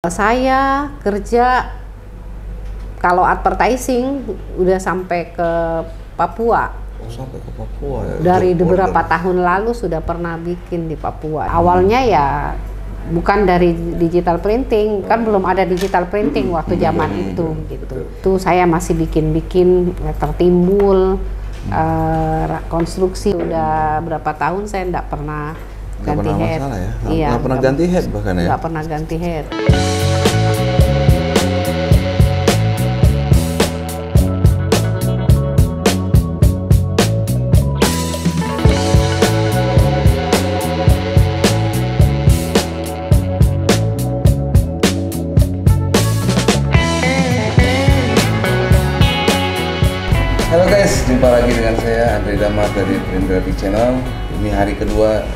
Saya kerja kalau advertising udah sampai ke Papua. Oh, sampai ke Papua ya. Dari beberapa tahun lalu sudah pernah bikin di Papua. Awalnya ya bukan dari digital printing, kan belum ada digital printing waktu zaman itu gitu. Itu saya masih bikin-bikin tertimbul konstruksi. Udah berapa tahun saya enggak pernah ganti head. Masalah ya. Iya, nggak pernah ganti head bahkan ya. Nggak pernah ganti head. Halo guys, jumpa lagi dengan saya Andre Damar dari Print Graphic Channel. Ini hari kedua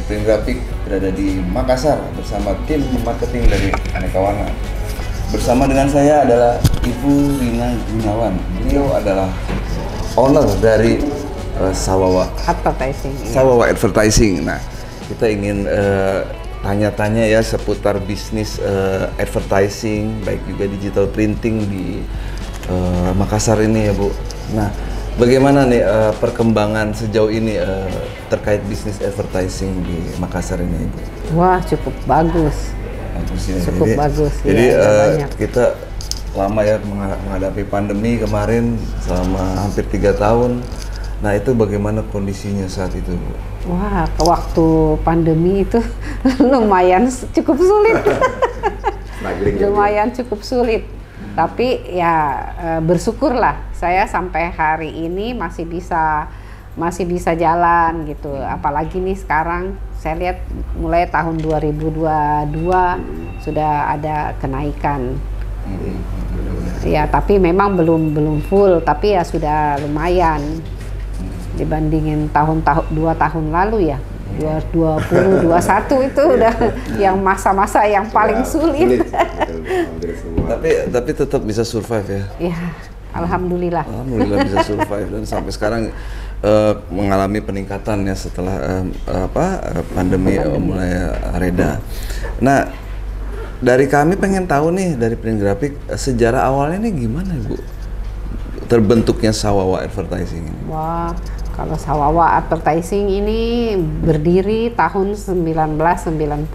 Print Graphic berada di Makassar bersama tim marketing dari Aneka Warna. Bersama dengan saya adalah Ibu Rina Gunawan. Beliau adalah owner dari Sawawa Advertising. Sawawa Advertising. Nah, kita ingin tanya-tanya ya seputar bisnis advertising, baik juga digital printing di Makassar ini ya Bu. Nah, bagaimana nih perkembangan sejauh ini terkait bisnis advertising di Makassar ini Ibu? Wah, cukup bagus. Cukup bagus. Jadi ya, kita lama ya menghadapi pandemi kemarin selama hampir 3 tahun. Nah, itu bagaimana kondisinya saat itu Bu? Wah, ke waktu pandemi itu lumayan cukup sulit. Lumayan cukup sulit. Tapi ya bersyukurlah saya sampai hari ini masih bisa jalan gitu. Apalagi nih sekarang saya lihat mulai tahun 2022 sudah ada kenaikan. Ya, tapi memang belum full, tapi ya sudah lumayan dibandingin 2 tahun lalu ya. 2020, 21 itu udah yang masa-masa yang paling sulit. Tapi tetap bisa survive ya. Ya, alhamdulillah. Alhamdulillah bisa survive dan sampai sekarang mengalami peningkatan ya setelah pandemi mulai reda. Nah, dari kami pengen tahu nih dari Print Graphic sejarah awalnya nih gimana Bu? Terbentuknya Sawawa Advertising ini. Wah, kalau Sawawa Advertising ini berdiri tahun 1990.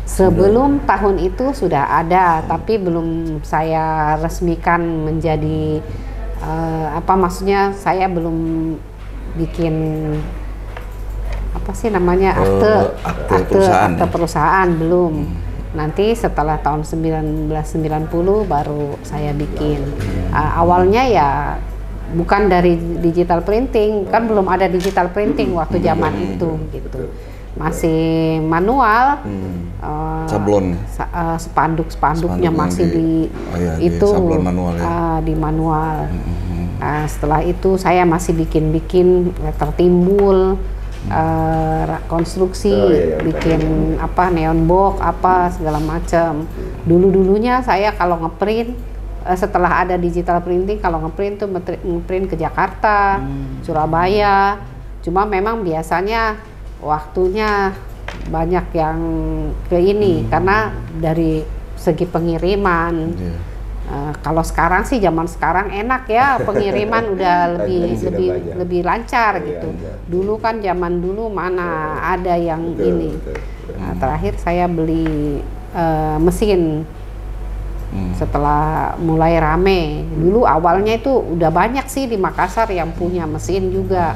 Sebelum tahun itu sudah ada, tapi belum saya resmikan menjadi maksudnya saya belum bikin apa sih namanya akte perusahaan belum. Nanti setelah tahun 1990 baru saya bikin. Awalnya ya bukan dari digital printing, kan belum ada digital printing waktu zaman itu gitu. Masih manual, sablon, spanduknya masih di sablon manual ya. Di manual. Setelah itu saya masih bikin tertimbul, konstruksi, bikin neon box segala macam. Dulunya saya kalau ngeprint setelah ada digital printing, kalau ngeprint tuh ngeprint ke Jakarta, Surabaya. Cuma memang biasanya waktunya banyak yang ke ini karena dari segi pengiriman. Kalau sekarang sih zaman sekarang enak ya, pengiriman udah lebih lancar gitu. Dulu kan zaman dulu mana ada yang ini. Nah, terakhir saya beli mesin. Setelah mulai rame, dulu awalnya itu udah banyak sih di Makassar yang punya mesin juga.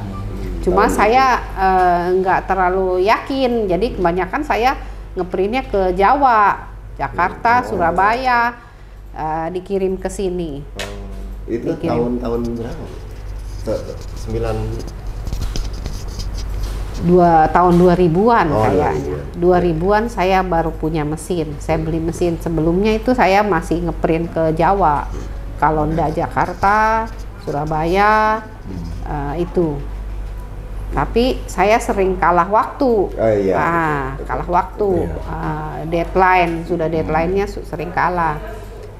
Cuma saya nggak terlalu yakin, jadi kebanyakan saya ngeprintnya ke Jawa, Jakarta, Surabaya, dikirim ke sini. Itu tahun berapa? 2000-an kayaknya. Iya. 2000-an saya baru punya mesin. Saya beli mesin. Sebelumnya itu saya masih ngeprint ke Jawa. Kalau ndak Jakarta, Surabaya, itu. Tapi saya sering kalah waktu. Kalah waktu. Deadline, sudah deadline-nya sering kalah.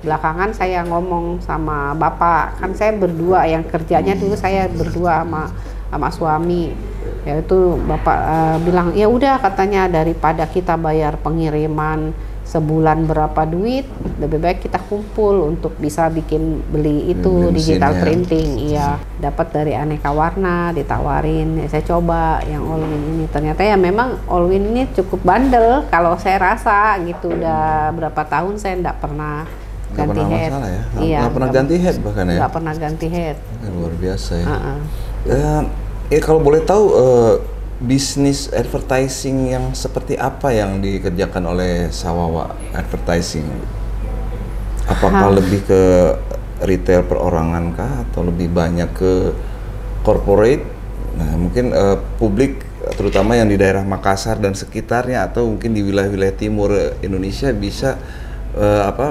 Belakangan saya ngomong sama bapak, kan saya berdua yang kerjanya dulu saya berdua sama suami. Yaitu bapak bilang ya udah katanya daripada kita bayar pengiriman sebulan berapa duit, lebih baik kita kumpul untuk bisa beli itu Beli digital mesinnya. printing. Iya, dapat dari aneka warna, ditawarin. Ya, saya coba yang Allwin ini, ternyata ya memang Allwin ini cukup bandel kalau saya rasa gitu. Udah berapa tahun saya nggak pernah Nggak ganti pernah head. masalah ya? Iya, Nggak pernah ganti head bahkan ya? nggak pernah ganti head. Luar biasa ya. Uh-uh. Kalau boleh tahu bisnis advertising yang seperti apa yang dikerjakan oleh Sawawa Advertising? Apakah lebih ke retail perorangan kah atau lebih banyak ke corporate? Nah, mungkin publik terutama yang di daerah Makassar dan sekitarnya atau mungkin di wilayah-wilayah timur Indonesia bisa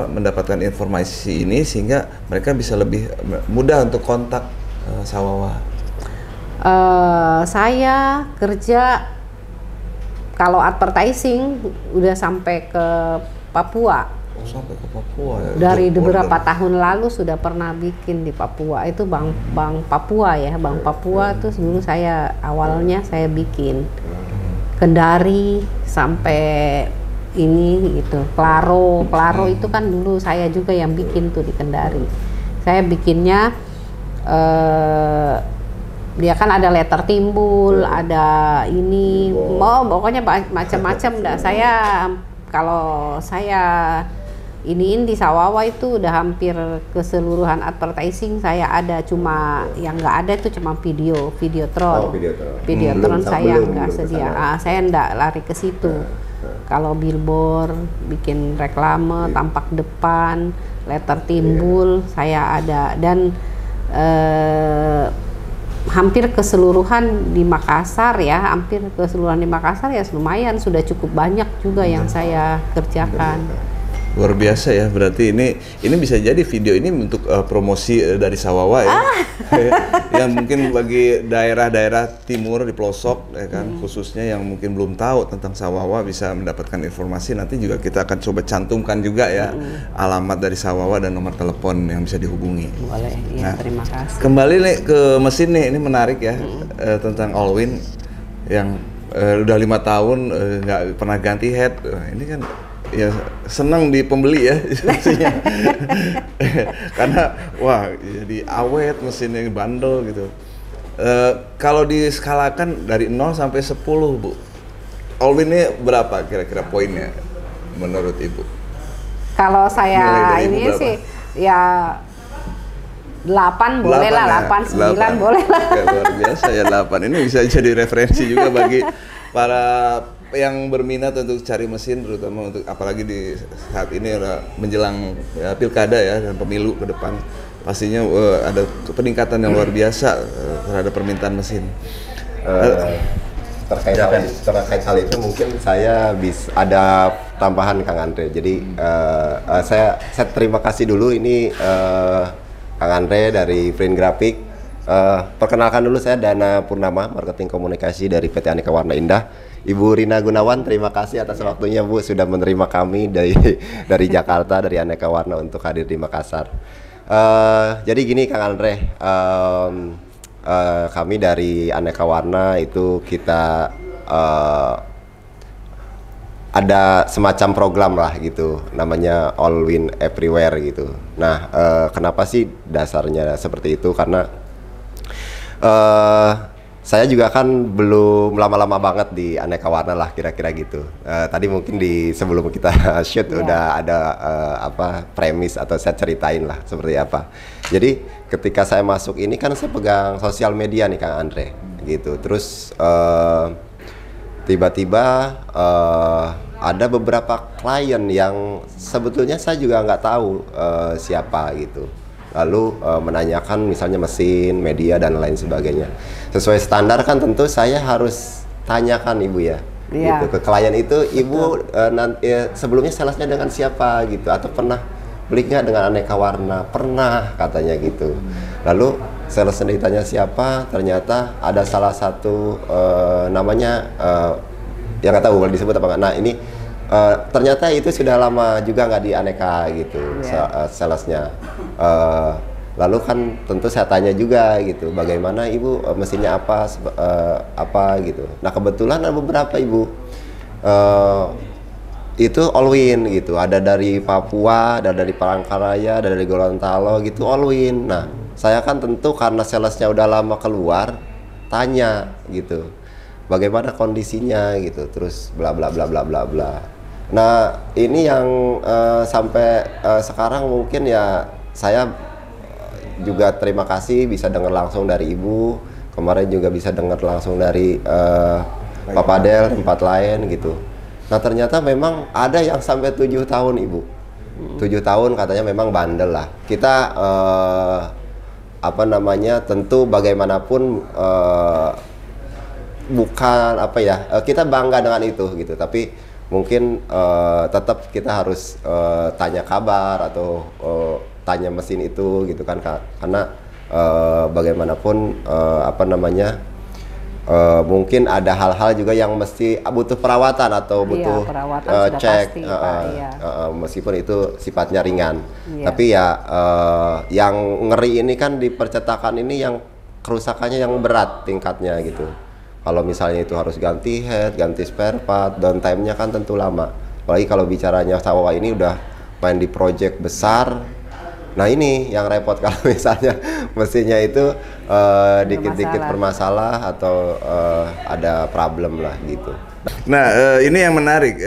mendapatkan informasi ini sehingga mereka bisa lebih mudah untuk kontak Sawawa. Saya kerja kalau advertising udah sampai ke Papua. Oh, sampai ke Papua ya. Dari Untuk beberapa order. tahun lalu sudah pernah bikin di Papua. Itu Bank Papua ya, Bank Papua tuh dulu awalnya saya bikin Kendari sampai ini gitu. Klaro itu kan dulu saya juga yang bikin tuh di Kendari. Saya bikinnya dia kan ada letter timbul, ada ini, pokoknya macam-macam dah. Kalau saya iniin di Sawawa itu udah hampir keseluruhan advertising saya ada, cuma yang nggak ada itu cuma Videotron. Videotron saya nggak sedia. Saya nggak lari ke situ. Kalau billboard, bikin reklame, tampak depan, letter timbul, saya ada. Dan hampir keseluruhan di Makassar ya, lumayan sudah cukup banyak juga yang saya kerjakan. Luar biasa ya, berarti ini bisa jadi video ini untuk promosi dari Sawawa ya. Yang mungkin bagi daerah-daerah timur di pelosok ya kan, khususnya yang mungkin belum tahu tentang Sawawa bisa mendapatkan informasi. Nanti juga kita akan coba cantumkan juga ya alamat dari Sawawa dan nomor telepon yang bisa dihubungi. Boleh, ya, terima kasih. Kembali nih ke mesin nih, ini menarik ya tentang Allwin yang udah 5 tahun nggak pernah ganti head. Ini kan ya senang di pembeli ya pastinya. Karena wah jadi awet, mesinnya bandel gitu. Kalau diskalakan dari 0 sampai 10 Bu, Allwin ini berapa kira-kira poinnya menurut Ibu? Kalau saya Nilai dari Ibu ini berapa? sih ya 8 boleh lah, 8, 9 boleh lah. Ya, luar biasa ya 8. Ini bisa jadi referensi juga bagi para yang berminat untuk cari mesin, terutama untuk apalagi di saat ini menjelang ya, pilkada ya dan pemilu ke depan, pastinya ada peningkatan yang luar biasa terhadap permintaan mesin. Terkait hal itu mungkin saya ada tambahan Kang Andre. Jadi saya terima kasih dulu ini Kang Andre dari Print Graphic. Perkenalkan dulu, saya Dana Purnama, marketing komunikasi dari PT Aneka Warna Indah. Ibu Rina Gunawan, terima kasih atas waktunya Bu, sudah menerima kami dari Jakarta, dari Aneka Warna untuk hadir di Makassar. Jadi gini Kang Andre, kami dari Aneka Warna itu kita ada semacam program lah gitu, namanya Allwin Everywhere gitu. Nah, kenapa sih dasarnya seperti itu? Karena saya juga kan belum lama-lama banget di Aneka Warna lah, kira-kira gitu. Tadi mungkin sebelum kita shoot udah ada premis atau saya ceritain lah seperti apa. Jadi ketika saya masuk ini kan saya pegang sosial media nih Kang Andre gitu. Terus tiba-tiba ada beberapa klien yang sebetulnya saya juga nggak tahu siapa gitu. Lalu menanyakan misalnya mesin, media dan lain sebagainya. Sesuai standar kan tentu saya harus tanyakan Ibu ya. Gitu ke klien itu, Ibu sebelumnya salesnya dengan siapa gitu, atau pernah beli nggak dengan Aneka Warna? Pernah katanya gitu. Lalu salesnya ditanya siapa, ternyata ada salah satu namanya yang nggak tahu boleh disebut apa nggak. Nah ini ternyata itu sudah lama juga nggak di Aneka gitu, salesnya. Lalu kan tentu saya tanya juga gitu, bagaimana Ibu mesinnya apa gitu. Nah kebetulan ada beberapa Ibu itu all win gitu. Ada dari Papua, ada dari Palangkaraya, ada dari Gorontalo gitu, all win. Nah, saya kan tentu karena salesnya udah lama keluar, tanya gitu, bagaimana kondisinya gitu, terus bla bla bla bla bla bla. Nah, ini yang sampai sekarang mungkin ya saya juga terima kasih bisa dengar langsung dari Ibu. Kemarin juga bisa dengar langsung dari Pak Padel tempat lain gitu. Nah, ternyata memang ada yang sampai 7 tahun Ibu. 7 tahun katanya memang bandel lah. Kita apa namanya, tentu bagaimanapun bukan apa ya, kita bangga dengan itu gitu, tapi mungkin tetap kita harus tanya kabar atau tanya mesin itu gitu kan, karena bagaimanapun apa namanya, mungkin ada hal-hal juga yang mesti butuh perawatan atau butuh perawatan cek, pasti, Pak, iya. Meskipun itu sifatnya ringan, Iya. tapi ya yang ngeri ini kan di percetakan ini yang kerusakannya yang berat tingkatnya gitu. Kalau misalnya itu harus ganti head, ganti spare part, downtime-nya kan tentu lama. Apalagi kalau bicaranya Sawawa ini udah main di project besar. Nah, ini yang repot kalau misalnya mesinnya itu dikit-dikit bermasalah atau ada problem lah gitu. Nah, ini yang menarik.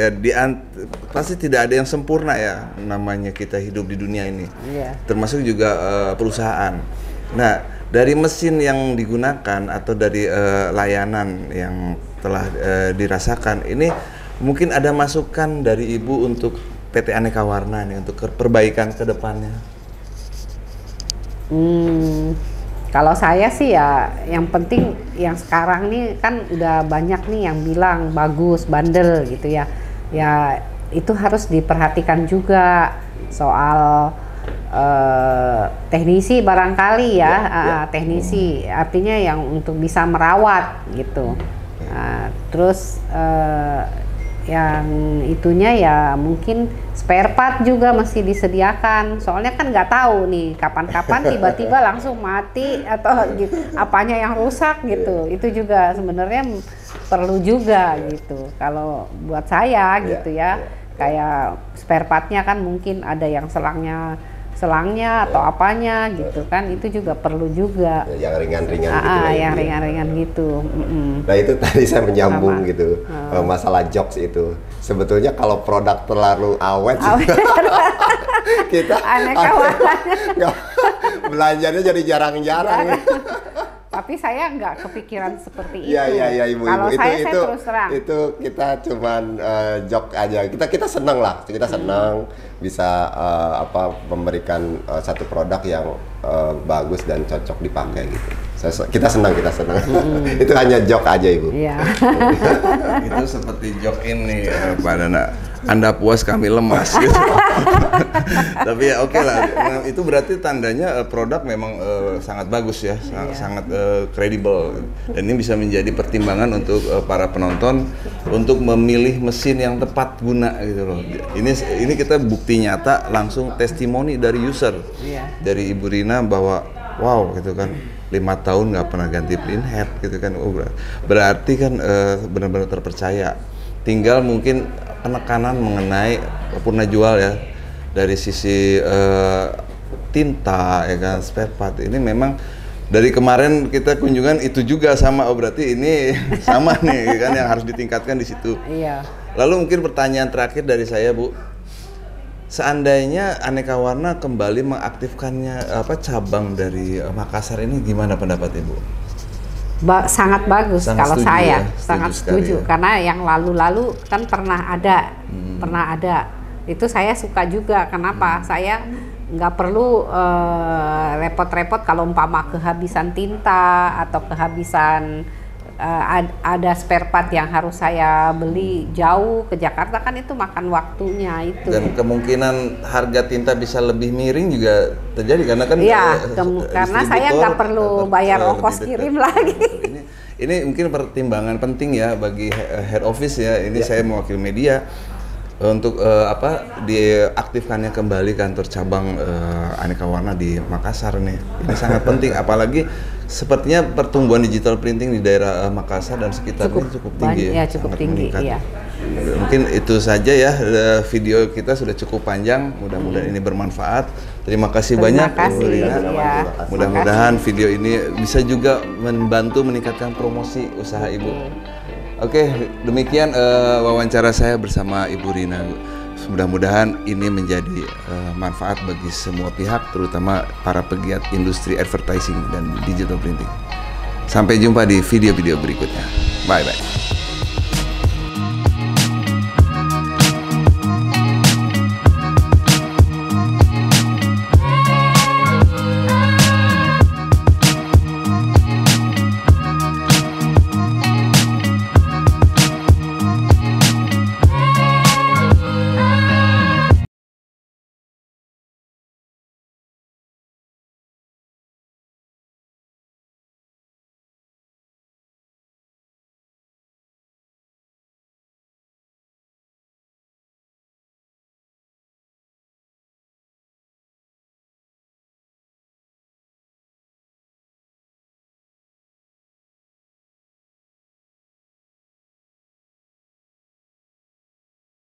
Pasti tidak ada yang sempurna ya, namanya kita hidup di dunia ini. Iya. Termasuk juga perusahaan. Nah, dari mesin yang digunakan atau dari layanan yang telah dirasakan, ini mungkin ada masukan dari Ibu untuk PT Aneka Warna nih untuk perbaikan ke depannya. Kalau saya sih ya yang penting yang sekarang nih kan udah banyak nih yang bilang bagus, bandel gitu ya. Ya itu harus diperhatikan juga soal teknisi barangkali ya, teknisi artinya yang untuk bisa merawat gitu. Terus yang itunya ya mungkin spare part juga masih disediakan, soalnya kan nggak tahu nih kapan-kapan tiba-tiba langsung mati atau gitu, apanya yang rusak gitu. Itu juga sebenarnya perlu juga gitu kalau buat saya gitu ya. Kayak spare partnya kan mungkin ada yang selangnya atau apanya gitu kan, itu juga perlu juga yang ringan-ringan gitu yang ringan-ringan gitu. Nah, itu tadi saya menyambung gitu, masalah jokes itu sebetulnya kalau produk terlalu awet kita Aneka Warnanya belanjanya jadi jarang-jarang. Tapi saya nggak kepikiran seperti itu. Iya Ibu. Kalau saya itu terus terang. Itu kita cuman joke aja. Kita senang lah. Kita senang bisa memberikan satu produk yang bagus dan cocok dipakai gitu. Kita senang. Itu hanya joke aja Ibu. Iya. Itu seperti joke ini Pak Dana. Anda puas, kami lemas gitu. Tapi ya oke lah. Nah, itu berarti tandanya produk memang sangat bagus ya, sangat kredibel. Dan ini bisa menjadi pertimbangan untuk para penonton untuk memilih mesin yang tepat guna gitu loh. Ini kita bukti nyata langsung testimoni dari user, dari Ibu Rina bahwa wow gitu kan, 5 tahun nggak pernah ganti print head gitu kan. Oh, berarti kan benar-benar terpercaya. Tinggal mungkin penekanan mengenai purna jual ya, dari sisi tinta ya kan, spare part ini memang dari kemarin kita kunjungan itu juga sama. Oh, berarti ini sama nih kan yang harus ditingkatkan di situ. Iya. Lalu mungkin pertanyaan terakhir dari saya Bu, seandainya Aneka Warna kembali mengaktifkannya cabang dari Makassar ini, gimana pendapat Ibu? Sangat bagus. Sangat kalau setuju saya ya? sangat Setuju setuju ya? Karena yang lalu-lalu kan pernah ada itu saya suka juga. Kenapa? Saya nggak perlu repot-repot kalau umpama kehabisan tinta atau kehabisan ada spare part yang harus saya beli jauh ke Jakarta, kan itu makan waktunya itu. Dan kemungkinan harga tinta bisa lebih miring juga terjadi karena kan karena saya nggak perlu bayar ongkos kirim lagi. Ini mungkin pertimbangan penting ya bagi head office ya. Ini saya mewakili media untuk diaktifkannya kembali kantor cabang Aneka Warna di Makassar nih. Ini sangat penting, apalagi sepertinya pertumbuhan digital printing di daerah Makassar dan sekitarnya cukup tinggi. Cukup tinggi. Iya. Mungkin itu saja ya, video kita sudah cukup panjang. Mudah-mudahan ini bermanfaat. Terima kasih banyak, Bu Rina. Ya. Mudah-mudahan video ini bisa juga membantu meningkatkan promosi usaha Ibu. Oke, demikian wawancara saya bersama Ibu Rina. Mudah-mudahan ini menjadi manfaat bagi semua pihak, terutama para pegiat industri advertising dan digital printing. Sampai jumpa di video-video berikutnya. Bye-bye.